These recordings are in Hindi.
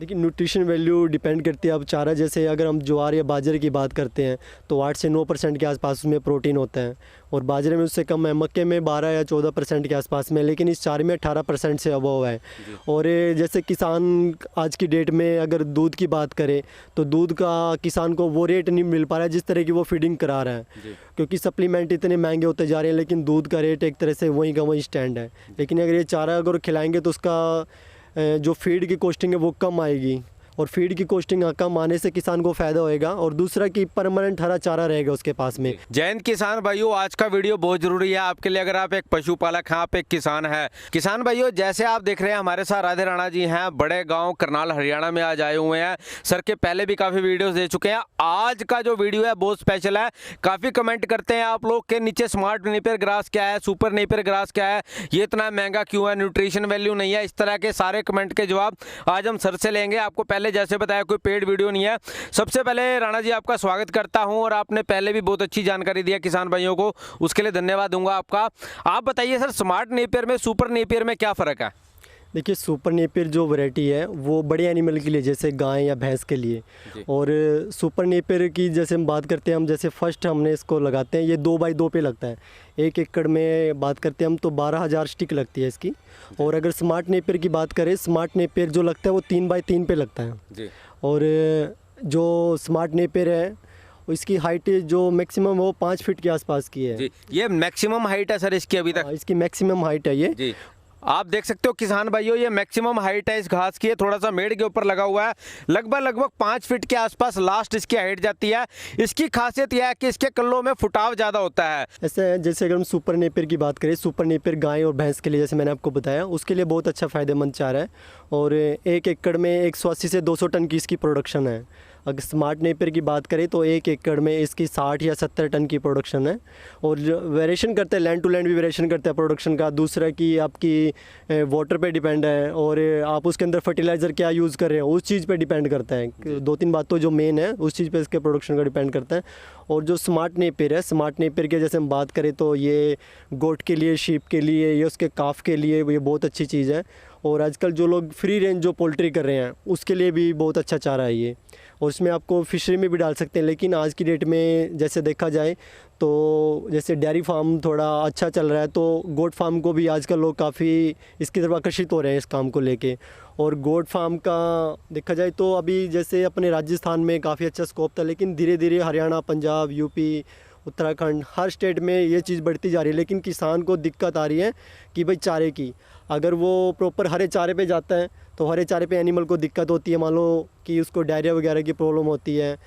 देखिए न्यूट्रिशन वैल्यू डिपेंड करती है। अब चारा जैसे अगर हम ज्वार या बाजरे की बात करते हैं तो 8 से 9% के आसपास उसमें प्रोटीन होता है और बाजरे में उससे कम है। मक्के में 12 या 14% के आसपास में, लेकिन इस चारे में 18% से अबव है। और जैसे किसान आज की डेट में अगर दूध की बात करें तो दूध का किसान को वो रेट नहीं मिल पा रहा है जिस तरह की वो फीडिंग करा रहा है, क्योंकि सप्लीमेंट इतने महंगे होते जा रहे हैं, लेकिन दूध का रेट एक तरह से वहीं का वहीं स्टैंड है। लेकिन अगर ये चारा अगर खिलाएंगे तो उसका जो फीड की कॉस्टिंग है वो कम आएगी और फीड की कॉस्टिंग कम आने से किसान को फ़ायदा होएगा और दूसरा कि परमानेंट हरा चारा रहेगा उसके पास में। जय हिंद किसान भाइयों, आज का वीडियो बहुत जरूरी है आपके लिए। अगर आप एक पशुपालक हैं, आप एक किसान है, किसान भाइयों जैसे आप देख रहे हैं हमारे साथ राधे राणा जी हैं, बड़े गांव करनाल हरियाणा में आज आए हुए हैं। सर के पहले भी काफ़ी वीडियोस दे चुके हैं। आज का जो वीडियो है बहुत स्पेशल है। काफ़ी कमेंट करते हैं आप लोग के नीचे, स्मार्ट नेपियर ग्रास क्या है, सुपर नेपियर ग्रास क्या है, ये इतना महंगा क्यों है, न्यूट्रिशन वैल्यू नहीं है, इस तरह के सारे कमेंट के जवाब आज हम सर से लेंगे। आपको पहले जैसे बताया कोई पेड वीडियो नहीं है। सबसे पहले राणा जी आपका स्वागत करता हूं और आपने पहले भी बहुत अच्छी जानकारी दिया किसान भाइयों को, उसके लिए धन्यवाद दूंगा आपका। आप बताइए सर, स्मार्ट नेपियर में सुपर नेपियर में क्या फ़र्क है? देखिए सुपर नेपियर जो वैरायटी है वो बड़े एनिमल के लिए, जैसे गाय या भैंस के लिए, और सुपर नेपियर की जैसे हम बात करते हैं, हम जैसे फर्स्ट हमने इसको लगाते हैं, ये 2x2 पे लगता है। 1 एकड़ में बात करते हैं हम तो 12,000 स्टिक लगती है इसकी। और अगर स्मार्ट नेपियर की बात करें, स्मार्ट नेपियर जो लगता है वो 3x3 पे लगता है जी। और जो स्मार्ट नेपियर है इसकी हाइट जो मैक्सिमम वो 5 फीट के आसपास की है जी। ये मैक्सिमम हाइट है सर इसकी अभी तक? इसकी मैक्सिमम हाइट है ये जी। आप देख सकते हो किसान भाइयों, ये मैक्सिमम हाइट है इस घास की। थोड़ा सा मेड़ के ऊपर लगा हुआ है, लगभग 5 फीट के आसपास लास्ट इसकी हाइट जाती है। इसकी खासियत यह है कि इसके कल्लों में फुटाव ज़्यादा होता है। ऐसे है जैसे अगर हम सुपर नेपियर की बात करें, सुपर नेपियर गाय और भैंस के लिए जैसे मैंने आपको बताया, उसके लिए बहुत अच्छा फ़ायदेमंद चारा है और 1 एकड़ में 180 से 200 टन की इसकी प्रोडक्शन है। अगर स्मार्ट नेपियर की बात करें तो 1 एकड़ में इसकी 60 या 70 टन की प्रोडक्शन है। और वेरिएशन करते हैं, लैंड टू लैंड भी वेरिएशन करते हैं प्रोडक्शन का। दूसरा कि आपकी वाटर पे डिपेंड है और आप उसके अंदर फर्टिलाइज़र क्या यूज़ कर रहे हो उस चीज़ पे डिपेंड करता है। 2-3 बातों जो मेन है उस चीज़ पे इसके प्रोडक्शन का डिपेंड करता है। और जो स्मार्ट नेपियर है, स्मार्ट नेपियर के जैसे हम बात करें तो ये गोट के लिए, शीप के लिए, ये उसके काफ के लिए ये बहुत अच्छी चीज़ है। और आजकल जो लोग फ्री रेंज जो पोल्ट्री कर रहे हैं उसके लिए भी बहुत अच्छा चारा है ये। और इसमें आपको फिशरी में भी डाल सकते हैं, लेकिन आज की डेट में जैसे देखा जाए तो जैसे डेयरी फार्म थोड़ा अच्छा चल रहा है तो गोट फार्म को भी आजकल लोग काफ़ी इसकी तरफ आकर्षित हो रहे हैं इस काम को लेके। और गोट फार्म का देखा जाए तो अभी जैसे अपने राजस्थान में काफ़ी अच्छा स्कोप था, लेकिन धीरे धीरे हरियाणा, पंजाब, यूपी, उत्तराखंड हर स्टेट में ये चीज़ बढ़ती जा रही है। लेकिन किसान को दिक्कत आ रही है कि भाई चारे की, अगर वो प्रॉपर हरे चारे पे जाता है तो हरे चारे पे एनिमल को दिक्कत होती है, मान लो कि उसको डायरिया वगैरह की प्रॉब्लम होती है।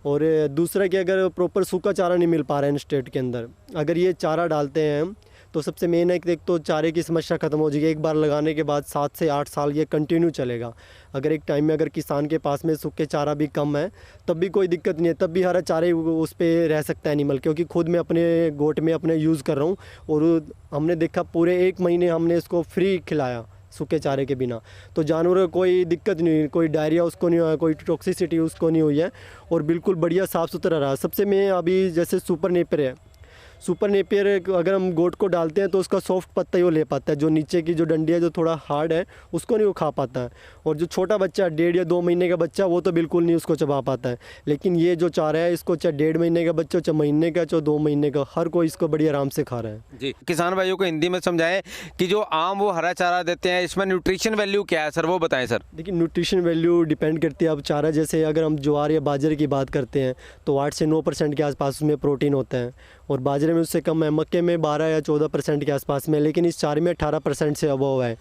और दूसरा कि अगर प्रॉपर सूखा चारा नहीं मिल पा रहा है इन स्टेट के अंदर, अगर ये चारा डालते हैं हम तो सबसे मेन है कि एक तो चारे की समस्या ख़त्म हो जाएगी। एक बार लगाने के बाद 7 से 8 साल ये कंटिन्यू चलेगा। अगर एक टाइम में अगर किसान के पास में सूखे चारा भी कम है तब भी कोई दिक्कत नहीं है, तब भी हरा चारे उस पर रह सकता है एनिमल। क्योंकि खुद मैं अपने गोट में अपने यूज़ कर रहा हूँ और हमने देखा पूरे 1 महीने हमने इसको फ्री खिलाया सूखे चारे के बिना, तो जानवरों को कोई दिक्कत नहीं हुई, कोई डायरिया उसको नहीं हुआ, कोई टॉक्सिसिटी उसको नहीं हुई है और बिल्कुल बढ़िया साफ़ सुथरा रहा। सबसे मैं अभी जैसे सुपर नेपियर है, सुपर नेपियर अगर हम गोट को डालते हैं तो उसका सॉफ्ट पत्ता ही वो ले पाता है, जो नीचे की जो डंडी है जो थोड़ा हार्ड है उसको नहीं वो खा पाता है। और जो छोटा बच्चा 1.5 या 2 महीने का बच्चा वो तो बिल्कुल नहीं उसको चबा पाता है। लेकिन ये जो चारा है इसको चाहे 1.5 महीने का बच्चा, चाहे महीने का, चाहे 2 महीने का, हर कोई इसको बड़ी आराम से खा रहा है जी। किसान भाइयों को हिंदी में समझाएं कि जो आम वो हरा चारा देते हैं इसमें न्यूट्रिशन वैल्यू क्या है सर, वो बताएं सर। देखिए न्यूट्रिशन वैल्यू डिपेंड करती है। अब चारा जैसे अगर हम ज्वार या बाजरे की बात करते हैं तो 8 से 9% के आसपास उसमें प्रोटीन होता है और बाजरे में उससे कम है। मक्के में 12 या 14% के आसपास में, लेकिन इस चारे में 18% से अबव है।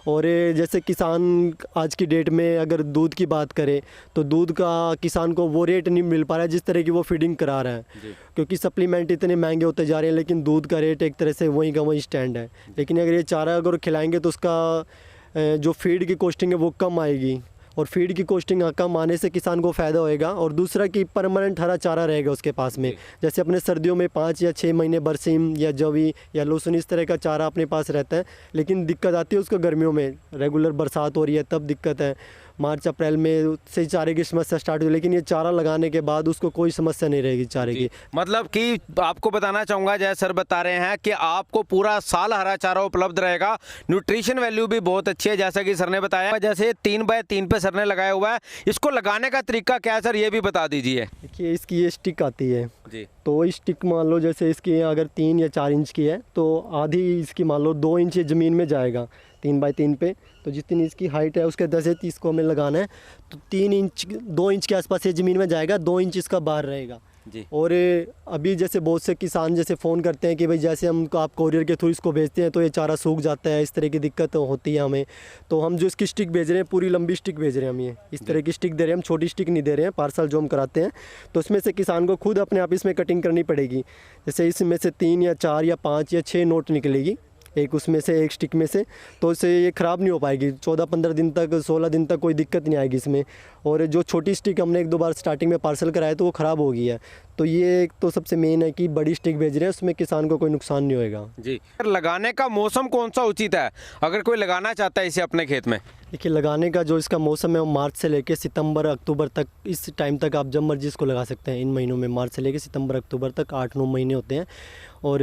और जैसे किसान आज की डेट में अगर दूध की बात करें तो दूध का किसान को वो रेट नहीं मिल पा रहा है जिस तरह की वो फीडिंग करा रहा है, क्योंकि सप्लीमेंट इतने महंगे होते जा रहे हैं, लेकिन दूध का रेट एक तरह से वहीं का वहीं स्टैंड है। लेकिन अगर ये चारा अगर खिलाएंगे तो उसका जो फीड की कॉस्टिंग है वो कम आएगी और फीड की कॉस्टिंग कम आने से किसान को फ़ायदा होएगा और दूसरा कि परमानेंट हरा चारा रहेगा उसके पास में। जैसे अपने सर्दियों में 5 या 6 महीने बरसीम या जवी या लहसुन इस तरह का चारा अपने पास रहता है, लेकिन दिक्कत आती है उसको गर्मियों में, रेगुलर बरसात हो रही है तब दिक्कत है। मार्च अप्रैल में से चारे की समस्या स्टार्ट हुई, लेकिन ये चारा लगाने के बाद उसको कोई समस्या नहीं रहेगी चारे की। मतलब कि आपको बताना चाहूँगा, जैसे सर बता रहे हैं कि आपको पूरा साल हरा चारा उपलब्ध रहेगा। न्यूट्रिशन वैल्यू भी बहुत अच्छी है, जैसा कि सर ने बताया। जैसे 3x3 पे सर ने लगाया हुआ है, इसको लगाने का तरीका क्या है सर, ये भी बता दीजिए। देखिए इसकी ये स्टिक आती है जी। तो स्टिक मान लो जैसे इसकी अगर 3 या 4 इंच की है तो आधी इसकी मान लो 2 इंच ज़मीन में जाएगा 3x3 पे। तो जितनी इसकी हाइट है उसके 10 इसको हमें लगाना है, तो 3 इंच 2 इंच के आसपास ये ज़मीन में जाएगा, 2 इंच इसका बाहर रहेगा जी। और अभी जैसे बहुत से किसान जैसे फ़ोन करते हैं कि भाई जैसे हम आप कोरियर के थ्रू इसको भेजते हैं तो ये चारा सूख जाता है, इस तरह की दिक्कत होती है हमें। तो हम जो इसकी स्टिक भेज रहे हैं पूरी लंबी स्टिक भेज रहे हैं हम, ये इस तरह की स्टिक दे रहे हैं हम, छोटी स्टिक नहीं दे रहे हैं। पार्सल जो हम कराते हैं तो उसमें से किसान को खुद अपने आप इसमें कटिंग करनी पड़ेगी। जैसे इसमें से 3 या 4 या 5 या 6 नोट निकलेगी एक उसमें से, एक स्टिक में से, तो इससे ये ख़राब नहीं हो पाएगी 14-15 दिन तक, 16 दिन तक कोई दिक्कत नहीं आएगी इसमें। और जो छोटी स्टिक हमने 1-2 बार स्टार्टिंग में पार्सल कराया तो वो ख़राब हो गई है। तो ये एक तो सबसे मेन है कि बड़ी स्टिक भेज रहे हैं, उसमें किसान को कोई नुकसान नहीं होएगा जी। लगाने का मौसम कौन सा उचित है अगर कोई लगाना चाहता है इसे अपने खेत में? देखिए लगाने का जो इसका मौसम है वो मार्च से लेकर सितंबर अक्टूबर तक, इस टाइम तक आप जब मर्जी इसको लगा सकते हैं। इन महीनों में मार्च से लेकर सितंबर अक्टूबर तक 8-9 महीने होते हैं। और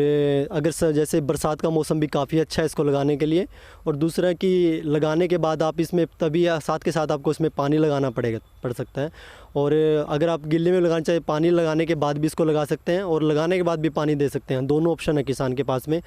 अगर जैसे बरसात का मौसम भी काफ़ी अच्छा है इसको लगाने के लिए। और दूसरा कि लगाने के बाद आप इसमें तभी साथ के साथ आपको इसमें पानी लगाना पड़ सकता है। और अगर आप गिल्ले में लगाना चाहे पानी लगाने के बाद भी इसको लगा सकते हैं और लगाने के बाद भी पानी दे सकते हैं, दोनों ऑप्शन है किसान के पास में।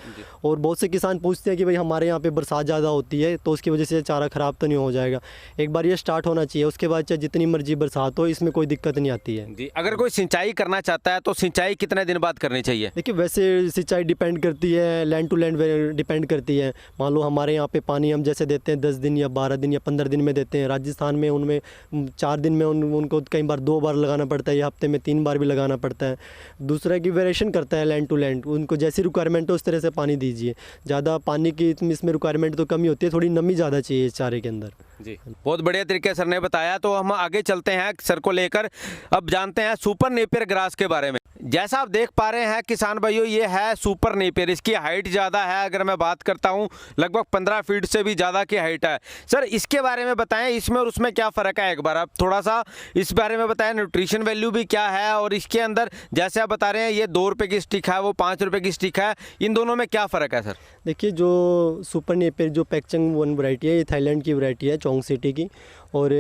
और बहुत से किसान पूछते हैं कि भाई हमारे यहाँ पे बरसात ज़्यादा होती है तो उसकी वजह से चारा ख़राब तो नहीं हो जाएगा। एक बार ये स्टार्ट होना चाहिए, उसके बाद चाहे जितनी मर्जी बरसात हो इसमें कोई दिक्कत नहीं आती है जी। अगर कोई सिंचाई करना चाहता है तो सिंचाई कितने दिन बाद करनी चाहिए? देखिए वैसे सिंचाई डिपेंड करती है, लैंड टू लैंड डिपेंड करती है। मान लो हमारे यहाँ पे पानी हम जैसे देते हैं 10 दिन या 12 दिन या 15 दिन में देते हैं, राजस्थान में उनमें 4 दिन में उनको कई बार 2 बार लगाना पड़ता है या हफ्ते में 3 बार भी लगाना पड़ता है। दूसरा की वेरिएशन करता है लैंड टू लैंड, उनको जैसी रिक्वायरमेंट हो उस तरह से पानी दीजिए। ज़्यादा पानी की इसमें रिक्वायरमेंट तो कमी होती है, थोड़ी नमी ज़्यादा चाहिए इस चारे के अंदर। जी, बहुत बढ़िया तरीके सर ने बताया। तो हम आगे चलते हैं सर को लेकर, अब जानते हैं सुपर नेपियर ग्रास के बारे में। जैसा आप देख पा रहे हैं किसान भाइयों, ये है सुपर नेपियर। इसकी हाइट ज़्यादा है, अगर मैं बात करता हूँ लगभग 15 फीट से भी ज़्यादा की हाइट है। सर इसके बारे में बताएं, इसमें और उसमें क्या फ़र्क है, एक बार आप थोड़ा सा इस बारे में बताएं। न्यूट्रिशन वैल्यू भी क्या है और इसके अंदर जैसे आप बता रहे हैं ये 2 रुपये की स्टिक है, वो 5 रुपये की स्टिक है, इन दोनों में क्या फ़र्क है सर? देखिए जो सुपर नेपियर जो पैक्चंग 1 वैरायटी है, ये थाईलैंड की वैरायटी है, चोंग सिटी की। और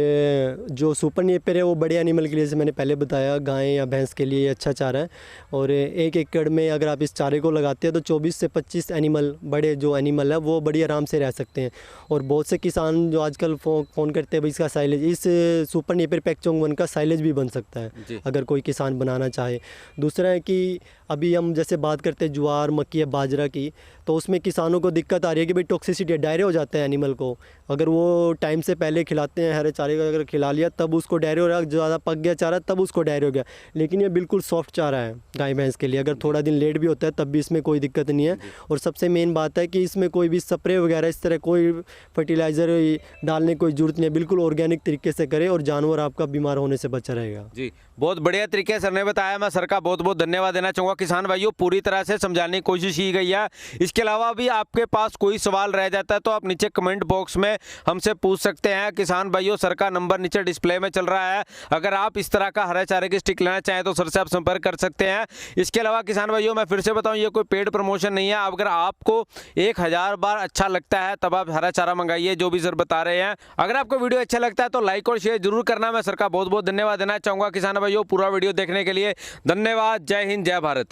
जो सुपर नेपियर है वो बड़े एनिमल के लिए, जैसे मैंने पहले बताया, गाय या भैंस के लिए अच्छा चारा है। और 1 एकड़ में अगर आप इस चारे को लगाते हैं तो 24 से 25 एनिमल, बड़े जो एनिमल है वो बड़ी आराम से रह सकते हैं। और बहुत से किसान जो आजकल फ़ोन करते हैं भाई इसका साइलेज, इस सुपर नेपियर पैक्चंग 1 का साइलेज भी बन सकता है अगर कोई किसान बनाना चाहे। दूसरा है कि अभी हम जैसे बात करते हैं ज्वार, मक्की या बाजरा की, तो उसमें किसानों को दिक्कत आ रही है कि भाई टॉक्सिसिटी डायरे हो जाते हैं एनिमल को। अगर वो टाइम से पहले खिलाते हैं, हरे चारे का अगर खिला लिया तब उसको डायरे हो रहा है, ज़्यादा पक गया चारा तब उसको डायरे हो गया। लेकिन ये बिल्कुल सॉफ्ट चारा है गाय भैंस के लिए, अगर थोड़ा दिन लेट भी होता है तब भी इसमें कोई दिक्कत नहीं है। और सबसे मेन बात है कि इसमें कोई भी स्प्रे वगैरह इस तरह कोई फर्टिलाइज़र डालने की कोई ज़रूरत नहीं है, बिल्कुल ऑर्गेनिक तरीके से करे और जानवर आपका बीमार होने से बचा रहेगा। जी, बहुत बढ़िया तरीके सर ने बताया। मैं सर का बहुत बहुत धन्यवाद देना चाहूँगा। किसान भाइयों पूरी तरह से समझाने की कोशिश की गई है। इसके अलावा भी आपके पास कोई सवाल रह जाता है तो आप नीचे कमेंट बॉक्स में हमसे पूछ सकते हैं। किसान भाइयों सर का नंबर नीचे डिस्प्ले में चल रहा है, अगर आप इस तरह का हरे चारे की स्टिक लेना चाहें तो सर से आप संपर्क कर सकते हैं। इसके अलावा किसान भाइयों मैं फिर से बताऊं, ये कोई पेड प्रमोशन नहीं है। अगर आपको 1000 बार अच्छा लगता है तब आप हरा चारा मंगाइए जो भी सर बता रहे हैं। अगर आपको वीडियो अच्छा लगता है तो लाइक और शेयर जरूर करना। मैं सर का बहुत बहुत धन्यवाद देना चाहूँगा। किसान भाइयों पूरा वीडियो देखने के लिए धन्यवाद। जय हिंद, जय भारत।